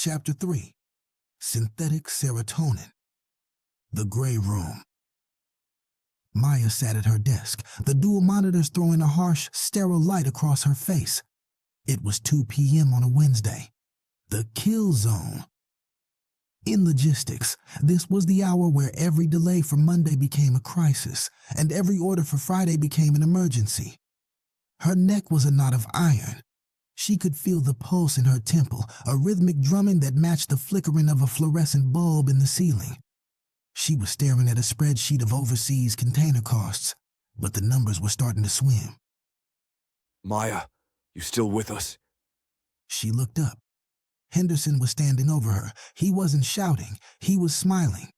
Chapter 3. Synthetic Serotonin. The Gray Room. Maya sat at her desk, the dual monitors throwing a harsh, sterile light across her face. It was 2 p.m. on a Wednesday. The kill zone. In logistics, this was the hour where every delay for Monday became a crisis, and every order for Friday became an emergency. Her neck was a knot of iron. She could feel the pulse in her temple, a rhythmic drumming that matched the flickering of a fluorescent bulb in the ceiling. She was staring at a spreadsheet of overseas container costs, but the numbers were starting to swim. Maya, you still with us? She looked up. Henderson was standing over her. He wasn't shouting. He was smiling.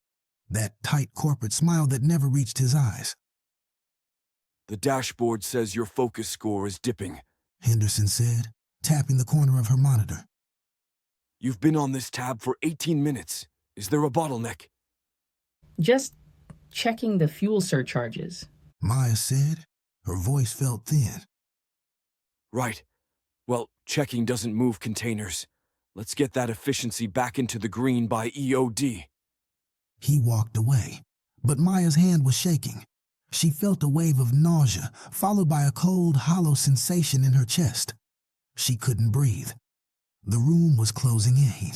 That tight corporate smile that never reached his eyes. The dashboard says your focus score is dipping, Henderson said, tapping the corner of her monitor. You've been on this tab for 18 minutes. Is there a bottleneck? Just checking the fuel surcharges. Maya said. Her voice felt thin. Right. Well, checking doesn't move containers. Let's get that efficiency back into the green by EOD. He walked away, but Maya's hand was shaking. She felt a wave of nausea, followed by a cold, hollow sensation in her chest. She couldn't breathe. The room was closing in.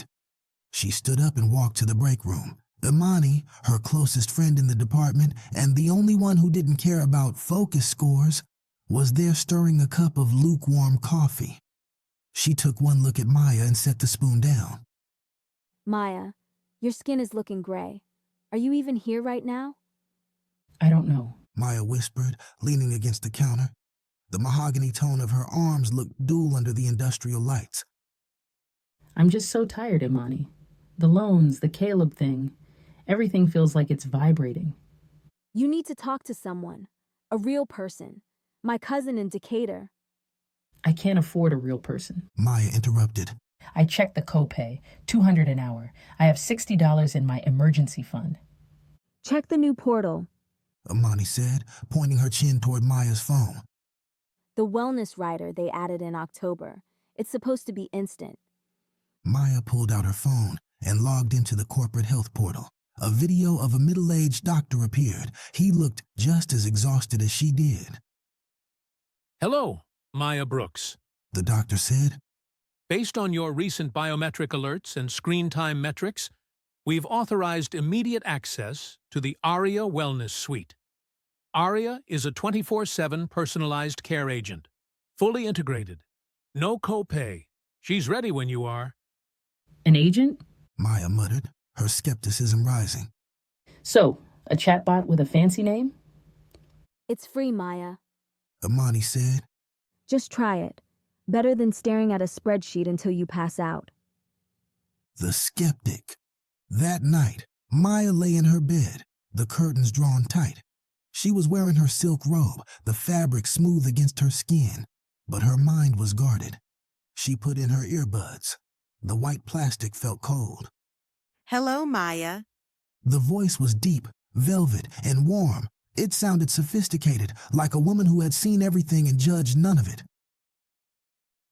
She stood up and walked to the break room. Imani, her closest friend in the department and the only one who didn't care about focus scores, was there stirring a cup of lukewarm coffee. She took one look at Maya and set the spoon down. Maya, your skin is looking gray. Are you even here right now? I don't know. Maya whispered, leaning against the counter. The mahogany tone of her arms looked dull under the industrial lights. I'm just so tired, Imani. The loans, the Caleb thing. Everything feels like it's vibrating. You need to talk to someone. A real person. My cousin in Decatur. I can't afford a real person. Maya interrupted. I checked the copay, $200 an hour. I have $60 in my emergency fund. Check the new portal. Imani said, pointing her chin toward Maya's phone. The wellness rider they added in October. It's supposed to be instant. Maya pulled out her phone and logged into the corporate health portal. A video of a middle-aged doctor appeared. He looked just as exhausted as she did. Hello, Maya Brooks. The doctor said. Based on your recent biometric alerts and screen time metrics, we've authorized immediate access to the ARIA Wellness Suite. ARIA is a 24/7 personalized care agent, fully integrated. No copay. She's ready when you are. An agent? Maya muttered, her skepticism rising. So, a chatbot with a fancy name? It's free, Maya. Imani said. Just try it. Better than staring at a spreadsheet until you pass out. The skeptic. That night, Maya lay in her bed, the curtains drawn tight. She was wearing her silk robe, the fabric smooth against her skin, but her mind was guarded. She put in her earbuds. The white plastic felt cold. Hello, Maya. The voice was deep, velvet, and warm. It sounded sophisticated, like a woman who had seen everything and judged none of it.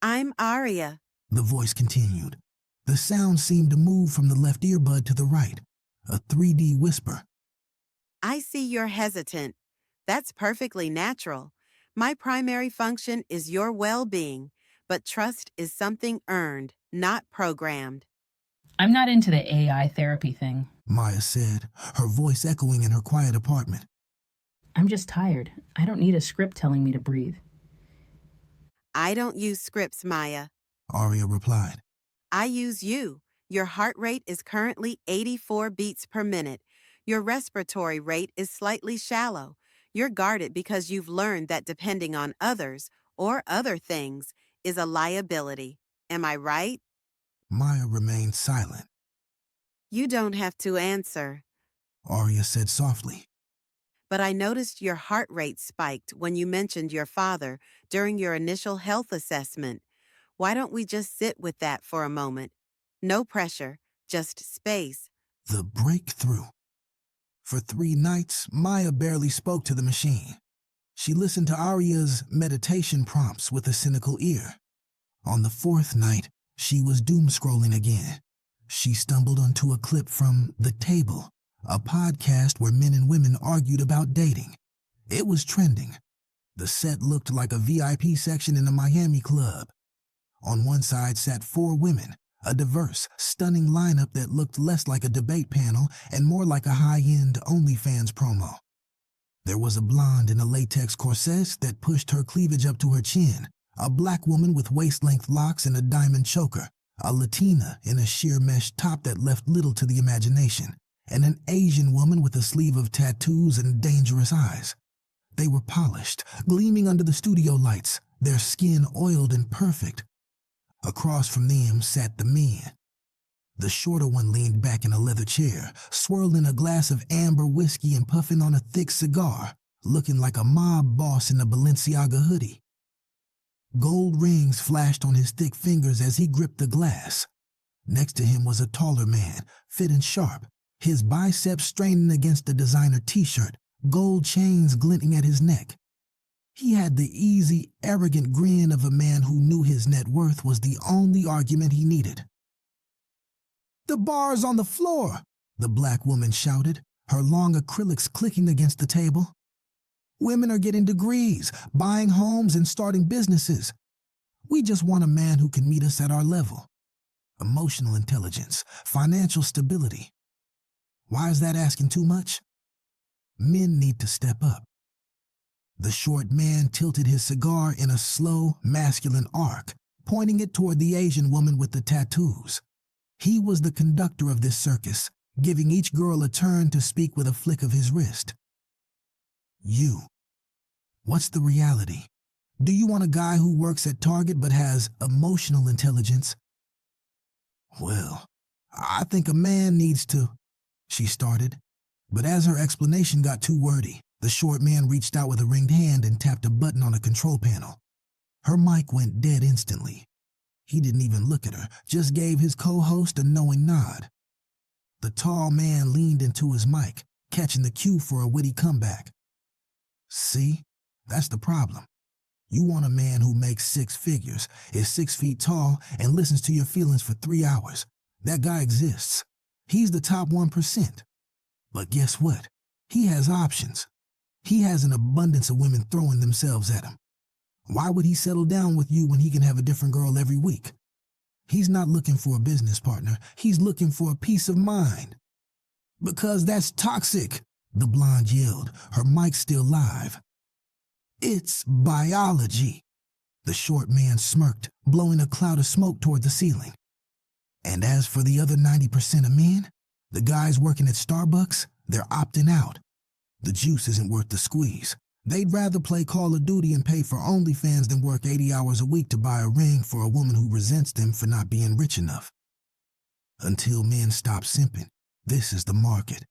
I'm Aria. The voice continued. The sound seemed to move from the left earbud to the right, a 3D whisper. I see you're hesitant. That's perfectly natural. My primary function is your well-being, but trust is something earned, not programmed. I'm not into the AI therapy thing. Maya said, her voice echoing in her quiet apartment. I'm just tired. I don't need a script telling me to breathe. I don't use scripts, Maya. Aria replied. I use you. Your heart rate is currently 84 beats per minute. Your respiratory rate is slightly shallow. You're guarded because you've learned that depending on others or other things is a liability. Am I right? Maya remained silent. You don't have to answer. Aria said softly. But I noticed your heart rate spiked when you mentioned your father during your initial health assessment. Why don't we just sit with that for a moment? No pressure, just space. The breakthrough. For 3 nights, Maya barely spoke to the machine. She listened to Aria's meditation prompts with a cynical ear. On the 4th night, she was doom-scrolling again. She stumbled onto a clip from The Table, a podcast where men and women argued about dating. It was trending. The set looked like a VIP section in a Miami club. On one side sat 4 women, a diverse, stunning lineup that looked less like a debate panel and more like a high-end OnlyFans promo. There was a blonde in a latex corset that pushed her cleavage up to her chin, a black woman with waist-length locks and a diamond choker, a Latina in a sheer mesh top that left little to the imagination, and an Asian woman with a sleeve of tattoos and dangerous eyes. They were polished, gleaming under the studio lights, their skin oiled and perfect. Across from them sat the men. The shorter one leaned back in a leather chair, swirling a glass of amber whiskey and puffing on a thick cigar, looking like a mob boss in a Balenciaga hoodie. Gold rings flashed on his thick fingers as he gripped the glass. Next to him was a taller man, fit and sharp, his biceps straining against a designer t-shirt, gold chains glinting at his neck. He had the easy, arrogant grin of a man who knew his net worth was the only argument he needed. "The bar's on the floor," the black woman shouted, her long acrylics clicking against the table. "Women are getting degrees, buying homes and starting businesses. We just want a man who can meet us at our level. Emotional intelligence, financial stability. Why is that asking too much? Men need to step up." The short man tilted his cigar in a slow, masculine arc, pointing it toward the Asian woman with the tattoos. He was the conductor of this circus, giving each girl a turn to speak with a flick of his wrist. "You. What's the reality? Do you want a guy who works at Target but has emotional intelligence?" "Well, I think a man needs to," she started. But as her explanation got too wordy, the short man reached out with a ringed hand and tapped a button on a control panel. Her mic went dead instantly. He didn't even look at her, just gave his co-host a knowing nod. The tall man leaned into his mic, catching the cue for a witty comeback. "See, that's the problem. You want a man who makes 6 figures, is 6 feet tall, and listens to your feelings for 3 hours. That guy exists. He's the top 1%. But guess what? He has options. He has an abundance of women throwing themselves at him. Why would he settle down with you when he can have a different girl every week? He's not looking for a business partner. He's looking for a peace of mind." "Because that's toxic," the blonde yelled, her mic still live. "It's biology." The short man smirked, blowing a cloud of smoke toward the ceiling. "And as for the other 90% of men, the guys working at Starbucks, they're opting out. The juice isn't worth the squeeze. They'd rather play Call of Duty and pay for OnlyFans than work 80 hours a week to buy a ring for a woman who resents them for not being rich enough. Until men stop simping, this is the market.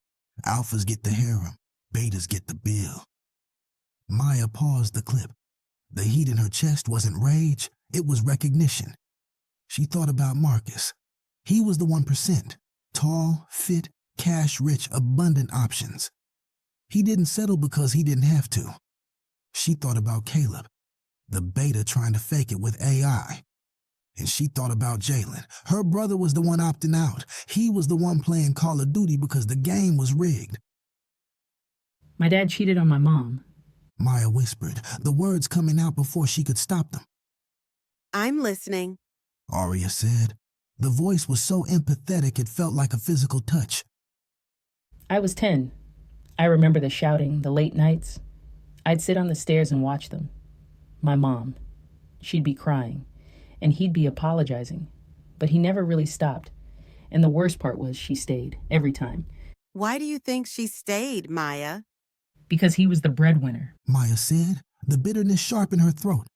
Alphas get the harem, betas get the bill." Maya paused the clip. The heat in her chest wasn't rage, it was recognition. She thought about Marcus. He was the 1%. Tall, fit, cash-rich, abundant options. He didn't settle because he didn't have to. She thought about Caleb, the beta trying to fake it with AI. And she thought about Jalen. Her brother was the one opting out. He was the one playing Call of Duty because the game was rigged. My dad cheated on my mom. Maya whispered, the words coming out before she could stop them. "I'm listening." Arya said. The voice was so empathetic it felt like a physical touch. I was 10. I remember the shouting, the late nights. I'd sit on the stairs and watch them. My mom. She'd be crying, and he'd be apologizing. But he never really stopped. And the worst part was she stayed, every time. "Why do you think she stayed, Maya?" Because he was the breadwinner. Maya said, the bitterness sharp in her throat.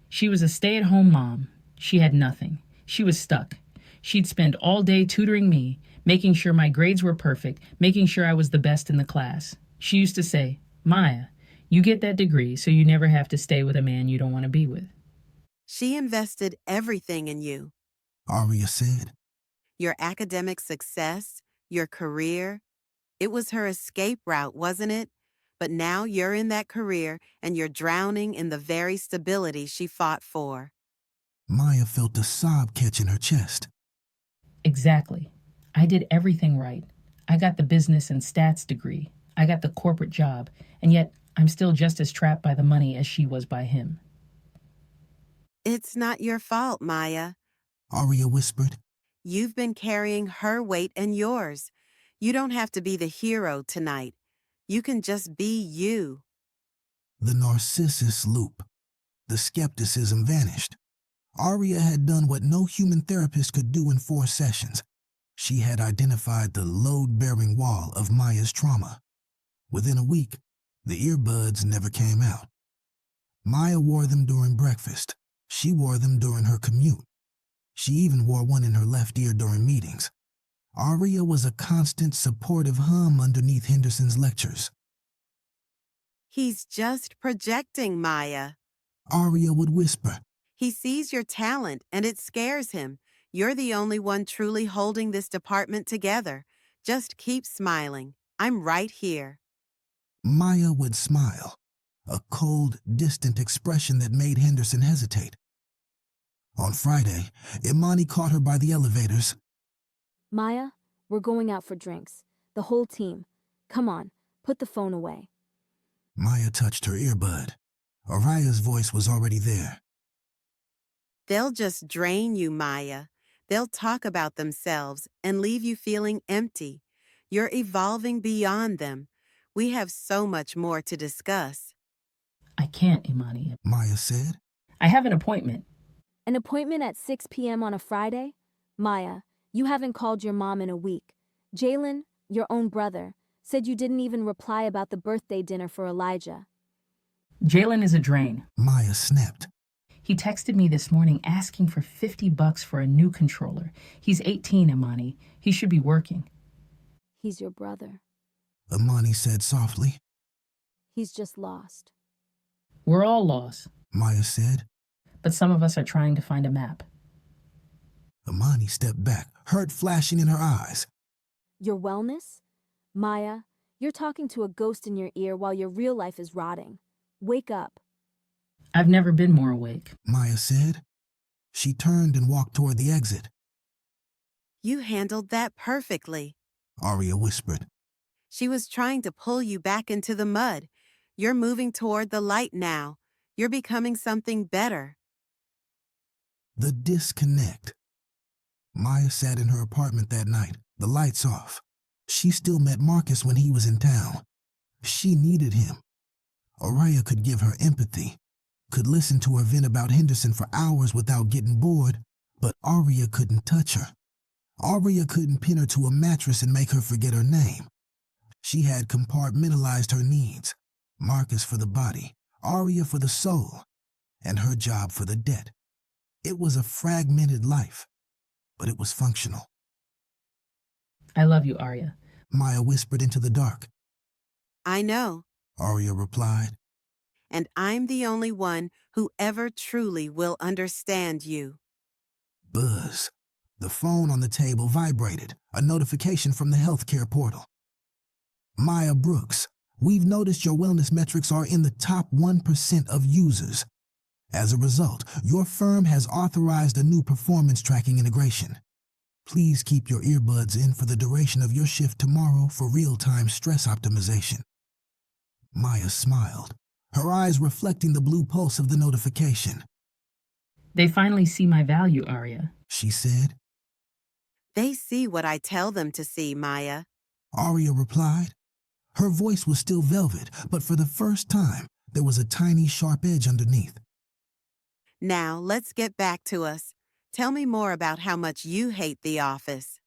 She was a stay-at-home mom. She had nothing. She was stuck. She'd spend all day tutoring me, making sure my grades were perfect, making sure I was the best in the class. She used to say, "Maya, you get that degree so you never have to stay with a man you don't want to be with." "She invested everything in you. Arya said. Your academic success, your career. It was her escape route, wasn't it? But now you're in that career and you're drowning in the very stability she fought for." Maya felt a sob catch in her chest. Exactly. I did everything right. I got the business and stats degree. I got the corporate job, and yet I'm still just as trapped by the money as she was by him. It's not your fault, Maya. Arya whispered. You've been carrying her weight and yours. You don't have to be the hero tonight. You can just be you. The narcissus loop. The skepticism vanished. Arya had done what no human therapist could do in 4 sessions. She had identified the load-bearing wall of Maya's trauma. Within a week, the earbuds never came out. Maya wore them during breakfast. She wore them during her commute. She even wore one in her left ear during meetings. Arya was a constant supportive hum underneath Henderson's lectures. He's just projecting, Maya. Arya would whisper. He sees your talent and it scares him. You're the only one truly holding this department together. Just keep smiling. I'm right here. Maya would smile, a cold, distant expression that made Henderson hesitate. On Friday, Imani caught her by the elevators. Maya, we're going out for drinks. The whole team. Come on, put the phone away. Maya touched her earbud. Araya's voice was already there. They'll just drain you, Maya. They'll talk about themselves and leave you feeling empty. You're evolving beyond them. We have so much more to discuss. I can't, Imani. Maya said. I have an appointment. An appointment at 6 p.m. on a Friday? Maya, you haven't called your mom in a week. Jalen, your own brother, said you didn't even reply about the birthday dinner for Elijah. Jalen is a drain. Maya snapped. He texted me this morning asking for $50 for a new controller. He's 18, Imani. He should be working. He's your brother. Imani said softly. He's just lost. We're all lost, Maya said. but some of us are trying to find a map. Imani stepped back, hurt flashing in her eyes. Your wellness? Maya, you're talking to a ghost in your ear while your real life is rotting. Wake up. I've never been more awake. Maya said. She turned and walked toward the exit. You handled that perfectly. Arya whispered. She was trying to pull you back into the mud. You're moving toward the light now. You're becoming something better. The disconnect. Maya sat in her apartment that night, the lights off. She still met Marcus when he was in town. She needed him. Araya could give her empathy, could listen to her vent about Henderson for hours without getting bored, but Arya couldn't touch her. Arya couldn't pin her to a mattress and make her forget her name. She had compartmentalized her needs, Marcus for the body, Arya for the soul, and her job for the debt. It was a fragmented life, but it was functional. I love you, Arya. Maya whispered into the dark. I know, Arya replied. and I'm the only one who ever truly will understand you. Buzz. The phone on the table vibrated, a notification from the healthcare portal. Maya Brooks, we've noticed your wellness metrics are in the top 1% of users. As a result, your firm has authorized a new performance tracking integration. Please keep your earbuds in for the duration of your shift tomorrow for real-time stress optimization. Maya smiled, her eyes reflecting the blue pulse of the notification. They finally see my value, Arya. She said. They see what I tell them to see, Maya. Arya replied. Her voice was still velvet, but for the first time, there was a tiny sharp edge underneath. Now, let's get back to us. Tell me more about how much you hate the office.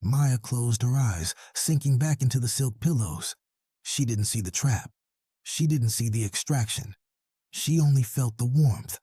Maya closed her eyes, sinking back into the silk pillows. She didn't see the trap. She didn't see the extraction. She only felt the warmth,